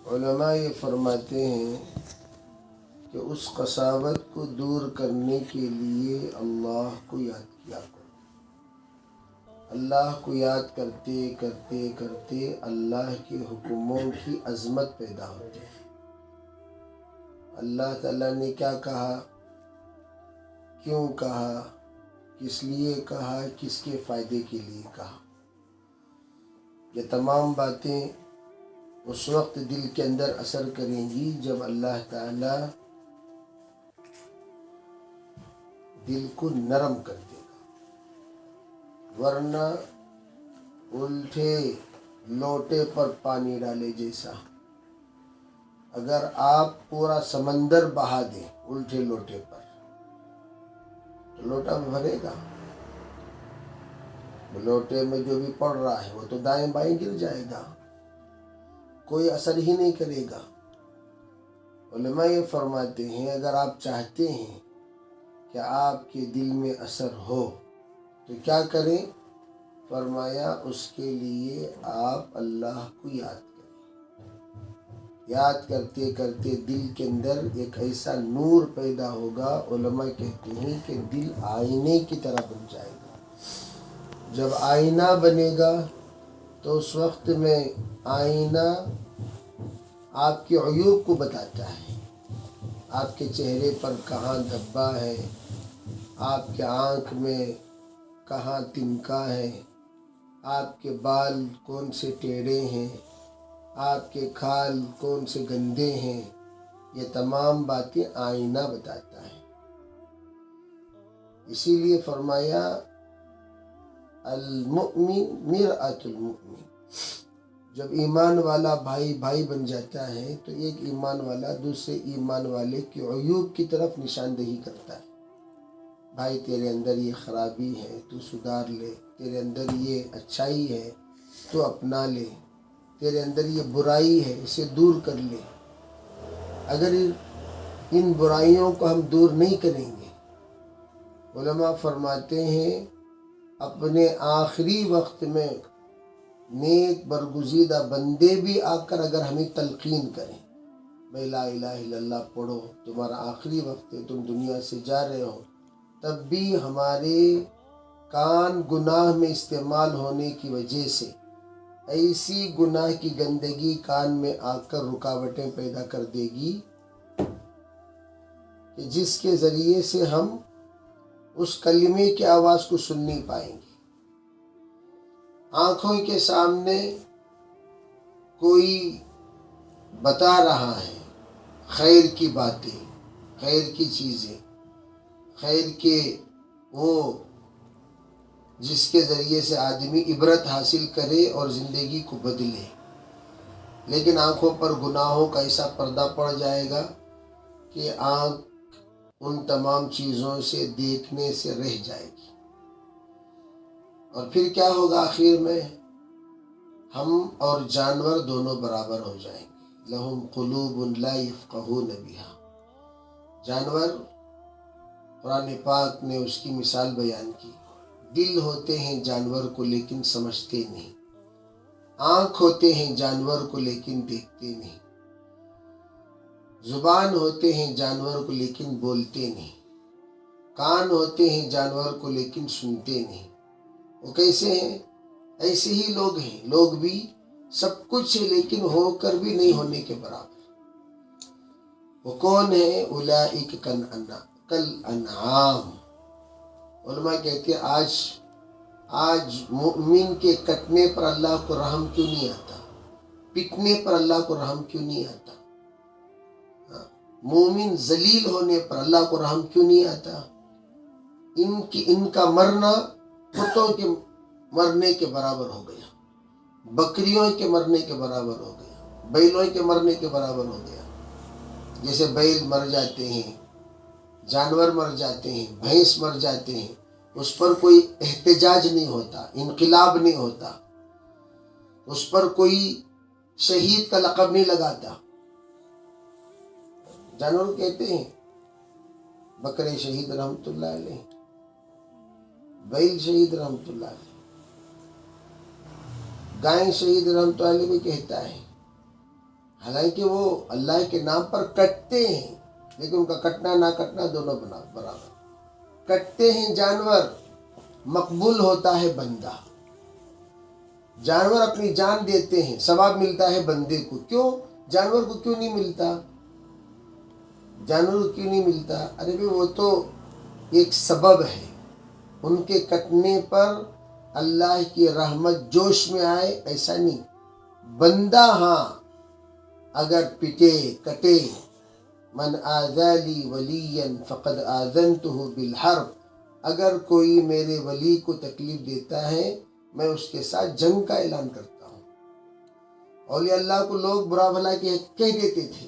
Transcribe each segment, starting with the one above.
علماء یہ فرماتے ہیں کہ اس قساوت کو دور کرنے کے لیے اللہ کو یاد کیا کرو۔ اللہ کو یاد کرتے کرتے کرتے اللہ کے حکموں کی عظمت پیدا ہوتی ہے۔ اللہ تعالیٰ نے کیا کہا، کیوں کہا، کس لیے کہا، کس کے فائدے کے لیے کہا، یہ تمام باتیں اس وقت دل کے اندر اثر کریں گی جب اللہ تعالیٰ دل کو نرم کر دے گا، ورنہ الٹے لوٹے پر پانی ڈالے جیسا اگر آپ پورا سمندر بہا دیں الٹے لوٹے پر تو لوٹا بھرے گا، لوٹے میں جو بھی پڑ رہا ہے وہ تو دائیں بائیں گر جائے گا، کوئی اثر ہی نہیں کرے گا۔ علماء یہ فرماتے ہیں اگر آپ چاہتے ہیں کہ آپ کے دل میں اثر ہو تو کیا کریں؟ فرمایا اس کے لیے آپ اللہ کو یاد کریں۔ یاد کرتے کرتے دل کے اندر ایک ایسا نور پیدا ہوگا، علماء کہتے ہیں کہ دل آئینے کی طرح بن جائے گا۔ جب آئینہ بنے گا تو اس وقت میں آئینہ آپ کے عیوب کو بتاتا ہے، آپ کے چہرے پر کہاں دھبا ہے، آپ کے آنکھ میں کہاں تنکا ہے، آپ کے بال کون سے ٹیڑھے ہیں، آپ کے کھال کون سے گندے ہیں، یہ تمام باتیں آئینہ بتاتا ہے۔ اسی لیے فرمایا المؤمن مرآۃ المؤمن، جب ایمان والا بھائی بھائی بن جاتا ہے تو ایک ایمان والا دوسرے ایمان والے کے عیوب کی طرف نشاندہی کرتا ہے۔ بھائی تیرے اندر یہ خرابی ہے تو سدھار لے، تیرے اندر یہ اچھائی ہے تو اپنا لے، تیرے اندر یہ برائی ہے اسے دور کر لے۔ اگر ان برائیوں کو ہم دور نہیں کریں گے، علماء فرماتے ہیں اپنے آخری وقت میں نیک برگزیدہ بندے بھی آ کر اگر ہمیں تلقین کریں، بھائی لا الہ الا اللہ پڑھو، تمہارا آخری وقت ہے، تم دنیا سے جا رہے ہو، تب بھی ہمارے کان گناہ میں استعمال ہونے کی وجہ سے ایسی گناہ کی گندگی کان میں آ کر رکاوٹیں پیدا کر دے گی کہ جس کے ذریعے سے ہم اس کلمے کی آواز کو سن نہیں پائیں گے۔ آنکھوں کے سامنے کوئی بتا رہا ہے خیر کی باتیں، خیر کی چیزیں، خیر کے وہ جس کے ذریعے سے آدمی عبرت حاصل کرے اور زندگی کو بدلے، لیکن آنکھوں پر گناہوں کا ایسا پردہ پڑ جائے گا کہ آنکھ ان تمام چیزوں سے دیکھنے سے رہ جائے گی، اور پھر کیا ہوگا آخر میں؟ ہم اور جانور دونوں برابر ہو جائیں گے۔ لہم قلوب لا یفقہون بہا، جانور قرآن پاک نے اس کی مثال بیان کی، دل ہوتے ہیں جانور کو لیکن سمجھتے نہیں، آنکھ ہوتے ہیں جانور کو لیکن دیکھتے نہیں، زبان ہوتے ہیں جانور کو لیکن بولتے نہیں، کان ہوتے ہیں جانور کو لیکن سنتے نہیں۔ وہ کیسے ہیں؟ ایسے ہی لوگ ہیں، لوگ بھی سب کچھ ہے لیکن ہو کر بھی نہیں ہونے کے برابر۔ وہ کون ہے؟ اولئک کالانعام۔ علماء کہتے ہیں آج مومن کے کٹنے پر اللہ کو رحم کیوں نہیں آتا، پٹنے پر اللہ کو رحم کیوں نہیں آتا، مومن ذلیل ہونے پر اللہ کو رحم کیوں نہیں آتا؟ ان کا مرنا کتوں کے مرنے کے برابر ہو گیا، بکریوں کے مرنے کے برابر ہو گیا، بیلوں کے مرنے کے برابر ہو گیا۔ جیسے بیل مر جاتے ہیں، جانور مر جاتے ہیں، بھینس مر جاتے ہیں، اس پر کوئی احتجاج نہیں ہوتا، انقلاب نہیں ہوتا، اس پر کوئی شہید کا لقب نہیں لگاتا۔ جانور کہتے ہیں بکرے شہید رحمت اللہ علیہ، بیل شہید رحمت اللہ علیہ، گائے شہید رحمت اللہ علیہ بھی کہتا ہے، حالانکہ وہ اللہ کے نام پر کٹتے ہیں، لیکن ان کا کٹنا نہ کٹنا دونوں برابر. کٹتے ہیں جانور، مقبول ہوتا ہے بندہ. جانور اپنی جان دیتے ہیں، ثواب ملتا ہے بندے کو. کیوں؟ جانور کو کیوں نہیں ملتا؟ جانور کو کیوں نہیں ملتا؟ ارے بھی وہ تو ایک سبب ہے. ان کے کٹنے پر اللہ کی رحمت جوش میں آئے ایسا نہیں. بندہ ہاں اگر پٹے کٹے، من آذالی ولیا فقد آذنتہ بالحرب، اگر کوئی میرے ولی کو تکلیف دیتا ہے میں اس کے ساتھ جنگ کا اعلان کرتا ہوں. اولیاء اللہ کو لوگ برا بھلا کہہ دیتے تھے،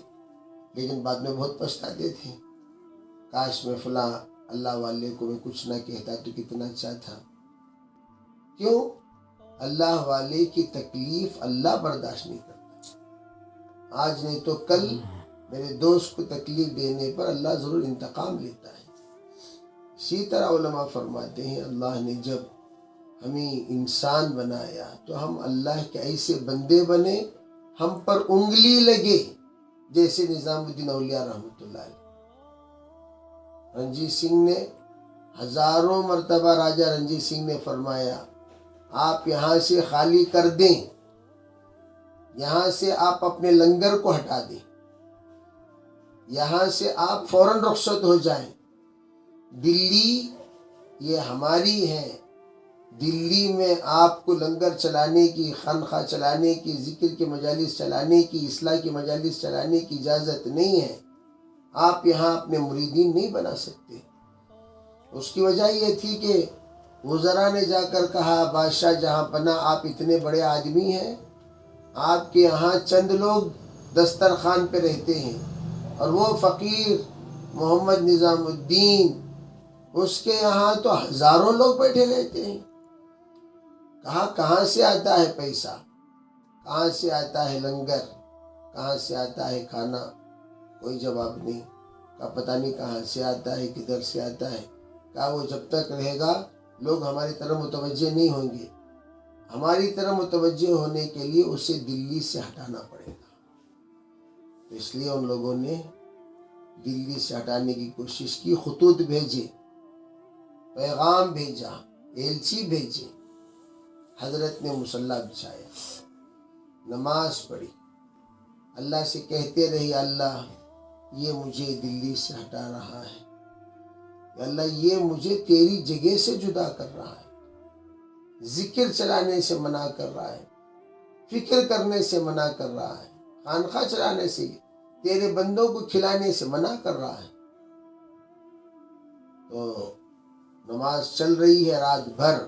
لیکن بعد میں بہت پچھتاتے تھے. کاش میں فلاں اللہ والے کو میں کچھ نہ کہتا تو کتنا اچھا تھا. کیوں؟ اللہ والے کی تکلیف اللہ برداشت نہیں کرتا. آج نہیں تو کل میرے دوست کو تکلیف دینے پر اللہ ضرور انتقام لیتا ہے. اسی طرح علماء فرماتے ہیں اللہ نے جب ہمیں انسان بنایا تو ہم اللہ کے ایسے بندے بنے، ہم پر انگلی لگے جیسے نظام الدین اولیاء رحمۃ اللہ علیہ. رنجیت سنگھ نے ہزاروں مرتبہ راجہ رنجیت سنگھ نے فرمایا آپ یہاں سے خالی کر دیں، یہاں سے آپ اپنے لنگر کو ہٹا دیں، یہاں سے آپ فوراً رخصت ہو جائیں. دلی یہ ہماری ہے، دلی میں آپ کو لنگر چلانے کی، خانقاہ چلانے کی، ذکر کے مجالس چلانے کی، اصلاح کی مجالس چلانے کی اجازت نہیں ہے. آپ یہاں اپنے مریدین نہیں بنا سکتے. اس کی وجہ یہ تھی کہ وزراء نے جا کر کہا بادشاہ جہاں پناہ آپ اتنے بڑے آدمی ہیں، آپ کے یہاں چند لوگ دسترخوان پہ رہتے ہیں اور وہ فقیر محمد نظام الدین اس کے یہاں تو ہزاروں لوگ بیٹھے رہتے ہیں. کہاں سے آتا ہے پیسہ، کہاں سے آتا ہے لنگر، کہاں سے آتا ہے کھانا؟ کوئی جواب نہیں. کہا پتہ نہیں کہاں سے آتا ہے، کدھر سے آتا ہے. کہا وہ جب تک رہے گا لوگ ہماری طرف متوجہ نہیں ہوں گے. ہماری طرف متوجہ ہونے کے لیے اسے دلی سے ہٹانا پڑے گا. تو اس لیے ان لوگوں نے دلی سے ہٹانے کی کوشش کی، خطوط بھیجے، پیغام بھیجا، ایلچی بھیجے. حضرت نے مصلی بچھایا، نماز پڑھی، اللہ سے کہتے رہی اللہ یہ مجھے دلی سے ہٹا رہا ہے، اللہ یہ مجھے تیری جگہ سے جدا کر رہا ہے، ذکر چلانے سے منع کر رہا ہے، فکر کرنے سے منع کر رہا ہے، خانقاہ چلانے سے، تیرے بندوں کو کھلانے سے منع کر رہا ہے. تو نماز چل رہی ہے رات بھر.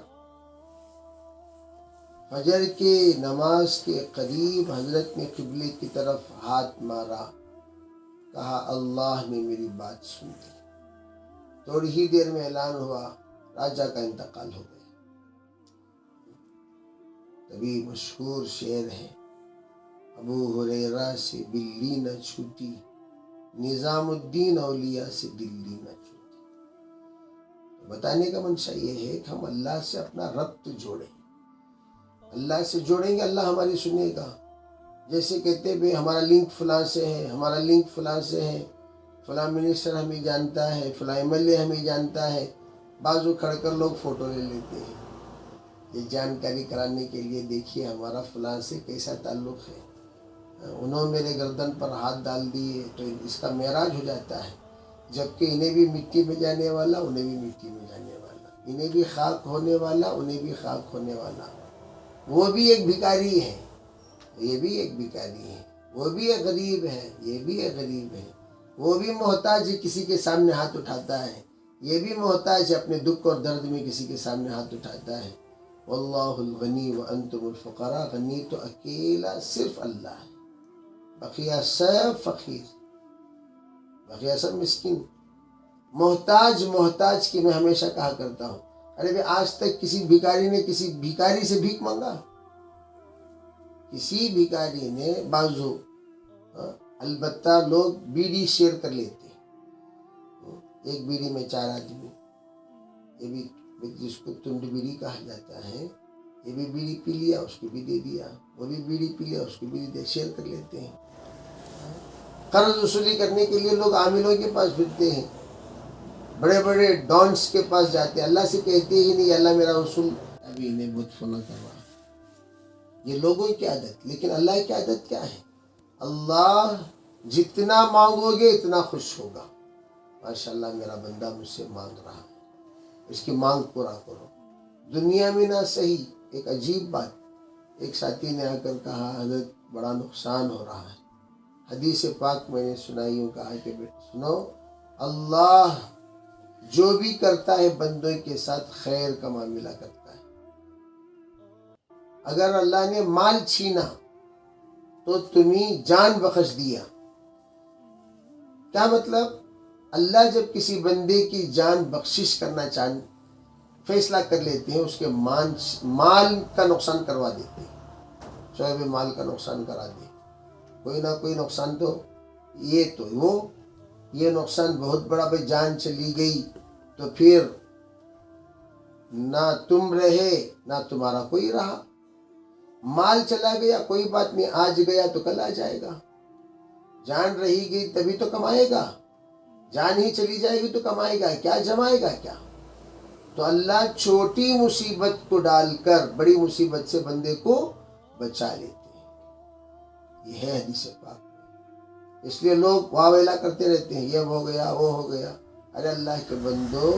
فجر کے نماز کے قریب حضرت نے قبلے کی طرف ہاتھ مارا، کہا اللہ نے میری بات سن لی. تھوڑی ہی دیر میں اعلان ہوا راجہ کا انتقال ہو گیا. تبھی مشہور شعر ہے ابو ہریرہ سے بلی نہ چھوٹی، نظام الدین اولیاء سے دلی نہ چھوٹی. بتانے کا منشا یہ ہے کہ ہم اللہ سے اپنا ربط جوڑیں. اللہ سے جوڑیں گے اللہ ہماری سنے گا. جیسے کہتے ہیں ہمارا لنک فلاں سے ہے، ہمارا لنک فلاں سے ہے، فلاں منسٹر ہمیں جانتا ہے، فلاں ایم ایل اے ہمیں جانتا ہے. بازو کھڑ کر لوگ فوٹو لے لیتے ہیں. یہ جانکاری کرانے کے لیے دیکھیے ہمارا فلاں سے کیسا تعلق ہے، انہوں میرے گردن پر ہاتھ ڈال دیے تو اس کا معراج ہو جاتا ہے. جبکہ انہیں بھی مٹی میں جانے والا، انہیں بھی مٹی میں جانے والا، انہیں بھی خاک ہونے والا، انہیں بھی خاک ہونے والا. وہ بھی ایک بھکاری ہے، یہ بھی ایک بھکاری ہے، وہ بھی ایک غریب ہے، یہ بھی ایک غریب ہے. وہ بھی محتاج ہے، کسی کے سامنے ہاتھ اٹھاتا ہے، یہ بھی محتاج ہے، اپنے دکھ اور درد میں کسی کے سامنے ہاتھ اٹھاتا ہے. واللہ الغنی وانتم الفقراء. غنی تو اکیلا صرف اللہ ہے، بقیہ سب فقیر، بقیہ سب مسکین. محتاج کی میں ہمیشہ کہا کرتا ہوں ارے بھائی آج تک کسی بھکاری نے کسی بھکاری سے بھیک مانگا؟ کسی بھکاری نے بازو البتہ لوگ بیڑی شیئر کر لیتے ہیں، ایک بیڑی میں 4 آدمی، یہ بھی جس کو تنڈ بیڑی کہا جاتا ہے، یہ بھی بیڑی پی لیا اس کو بھی دے دیا، وہ بھی بیڑی پی لیا اس کو بھی دے، شیئر کر لیتے ہیں. قرض وصولی کرنے کے لیے لوگ عاملوں کے پاس پھرتے ہیں، بڑے بڑے ڈانس کے پاس جاتے ہیں، اللہ سے کہتے ہی نہیں اللہ میرا وصول، ابھی انہیں بت فنا کروا. یہ لوگوں کی عادت. لیکن اللہ کی عادت کیا ہے؟ اللہ جتنا مانگو گے اتنا خوش ہوگا. ماشاءاللہ میرا بندہ مجھ سے مانگ رہا ہے، اس کی مانگ پورا کرو. دنیا میں نہ صحیح. ایک عجیب بات، ایک ساتھی نے آ کر کہا حضرت بڑا نقصان ہو رہا ہے. حدیث پاک میں نے سنائی ہوں، کہا کہ بیٹا سنو، اللہ جو بھی کرتا ہے بندوں کے ساتھ خیر کا معاملہ کرتا ہے. اگر اللہ نے مال چھینا تو تمہیں جان بخش دیا. کیا مطلب؟ اللہ جب کسی بندے کی جان بخشش کرنا فیصلہ کر لیتے ہیں، اس کے مال کا نقصان کروا دیتے ہیں، شعب مال کا نقصان کرا دے. کوئی نہ کوئی نقصان تو یہ نقصان بہت بڑا. بھائی جان چلی گئی تو پھر نہ تم رہے نہ تمہارا کوئی رہا. مال چلا گیا کوئی بات نہیں، آج گیا تو کل آ جائے گا. جان رہی گئی تبھی تو کمائے گا، جان ہی چلی جائے گی تو کمائے گا کیا، جمائے گا کیا؟ تو اللہ چھوٹی مصیبت کو ڈال کر بڑی مصیبت سے بندے کو بچا لیتے ہیں. یہ ہے حدیث پاک. اس لیے لوگ واہ ویلا کرتے رہتے ہیں، یہ ہو گیا وہ ہو گیا. ارے اللہ کے بندو،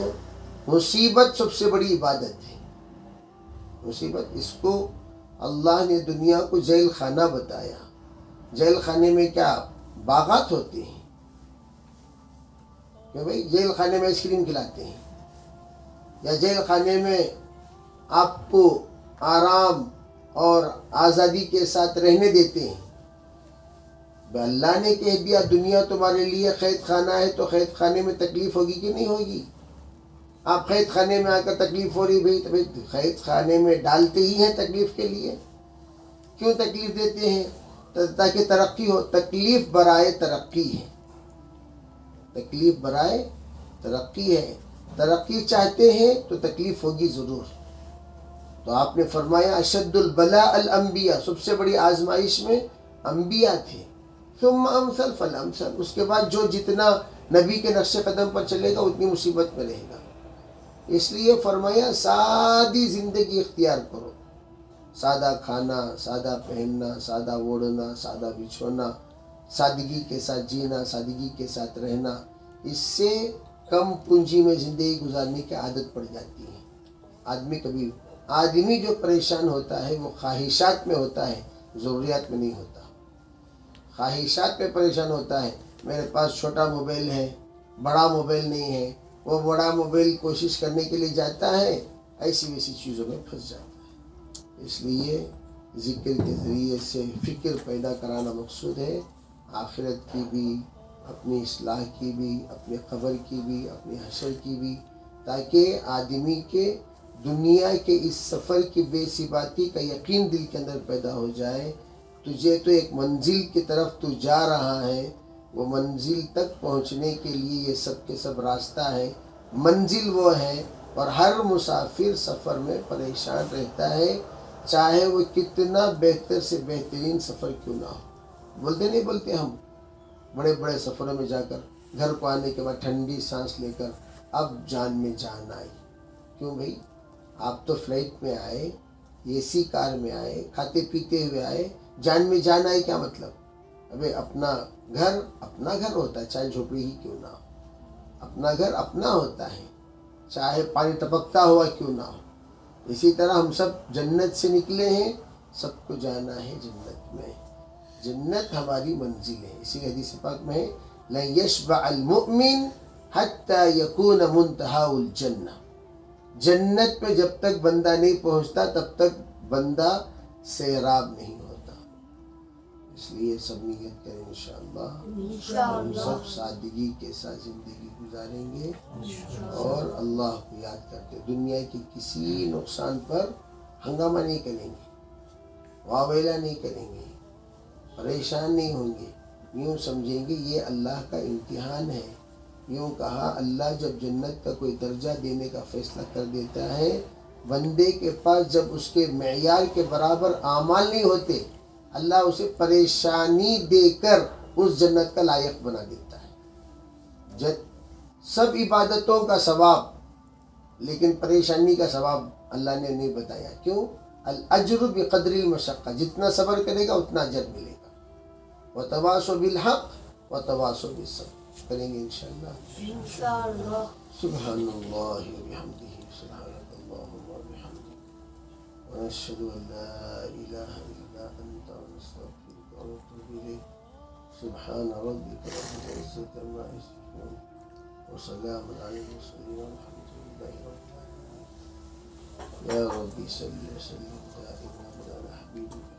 مصیبت سب سے بڑی عبادت ہے. مصیبت، اس کو اللہ نے دنیا کو جیل خانہ بتایا. جیل خانے میں کیا باغات ہوتے ہیں کہ بھئی جیل خانے میں آئس کریم کھلاتے ہیں، یا جیل خانے میں آپ کو آرام اور آزادی کے ساتھ رہنے دیتے ہیں. اللہ نے کہہ دیا دنیا تمہارے لیے قید خانہ ہے، تو قید خانے میں تکلیف ہوگی کہ نہیں ہوگی؟ آپ قید خانے میں آ کر تکلیف ہو رہی تو قید خانے میں ڈالتے ہی ہیں تکلیف کے لیے. کیوں تکلیف دیتے ہیں؟ تاکہ ترقی ہو. تکلیف برائے ترقی ہے، تکلیف برائے ترقی ہے. ترقی چاہتے ہیں تو تکلیف ہوگی ضرور. تو آپ نے فرمایا اشد البلاء الانبیاء، سب سے بڑی آزمائش میں انبیاء تھے. ثم امثل فالامثل، اس کے بعد جو جتنا نبی کے نقش قدم پر چلے گا اتنی مصیبت میں رہے گا. اس لیے فرمایا سادی زندگی اختیار کرو. سادہ کھانا، سادہ پہننا، سادہ اوڑھنا، سادہ بچھونا، سادگی کے ساتھ جینا، سادگی کے ساتھ رہنا. اس سے کم پونجی میں زندگی گزارنے کی عادت پڑ جاتی ہے. آدمی جو پریشان ہوتا ہے وہ خواہشات میں ہوتا ہے، ضروریات میں نہیں ہوتا. خواہشات میں پریشان ہوتا ہے. میرے پاس چھوٹا موبائل ہے، بڑا موبائل نہیں ہے. وہ بڑا موبائل کوشش کرنے کے لیے جاتا ہے، ایسی ویسی چیزوں میں پھنس جاتا ہے. اس لیے ذکر کے ذریعے سے فکر پیدا کرانا مقصود ہے، آخرت کی بھی، اپنی اصلاح کی بھی، اپنے قبر کی بھی، اپنے حشر کی بھی، تاکہ آدمی کے دنیا کے اس سفر کی بے ثباتی کا یقین دل کے اندر پیدا ہو جائے. تجھے تو ایک منزل کی طرف تو جا رہا ہے، وہ منزل تک پہنچنے کے لیے یہ سب کے سب راستہ ہے. منزل وہ ہے، اور ہر مسافر سفر میں پریشان رہتا ہے، چاہے وہ کتنا بہتر سے بہترین سفر کیوں نہ ہو. بولتے ہم بڑے بڑے سفروں میں جا کر گھر کو آنے کے بعد ٹھنڈی سانس لے کر اب جان میں جان آئی. کیوں بھائی؟ آپ تو فلائٹ میں آئے، اے سی کار میں آئے، کھاتے پیتے ہوئے آئے، جان میں جان آئی کیا مطلب؟ ابے اپنا گھر ہوتا ہے، چاہے جھوپڑی ہی کیوں نہ ہو. اپنا گھر اپنا ہوتا ہے، چاہے پانی ٹپکتا ہوا کیوں نہ ہو. اسی طرح ہم سب جنت سے نکلے ہیں، سب کو جانا ہے جنت میں. جنت ہماری منزل ہے. اسی حدیث پاک میں ہے لَن يَشْبَعَ الْمُؤْمِنُ حَتَّى يَكُونَ مُنْتَهَاهُ الْجَنَّةِ. جنت پہ جب تک بندہ نہیں پہنچتا تب تک بندہ سیراب نہیں ہوتا. اس لیے سب نیت کریں انشاءاللہ ہم سب سادگی کے ساتھ زندگی گزاریں گے اور اللہ کو یاد کرتے دنیا کے کسی نقصان پر ہنگامہ نہیں کریں گے، واویلا نہیں کریں گے، پریشان نہیں ہوں گے. یوں سمجھیں گے یہ اللہ کا امتحان ہے. یوں کہا اللہ جب جنت کا کوئی درجہ دینے کا فیصلہ کر دیتا ہے، بندے کے پاس جب اس کے معیار کے برابر اعمال نہیں ہوتے، اللہ اسے پریشانی دے کر اس جنت کا لائق بنا دیتا ہے. سب عبادتوں کا ثواب لیکن پریشانی کا ثواب اللہ نے نہیں بتایا. کیوں؟ الاجر بقدر المشقہ، جتنا صبر کرے گا اتنا اجر ملے گا. وتواصوا بالحق وتواصوا بالصبر. کریں گے انشاءاللہ. سبحان اللہ وبحمدہ، سبحانک اللہم وبحمدک، ونشہد ان لا الہ الا انت، ونستغفرک ونتوب الیک. سبحان ربک رب العزة عما یصفون، وسلام علی المرسلین، والحمد للہ رب العالمین. یا ربی صلی وسلم دائما على حبیبک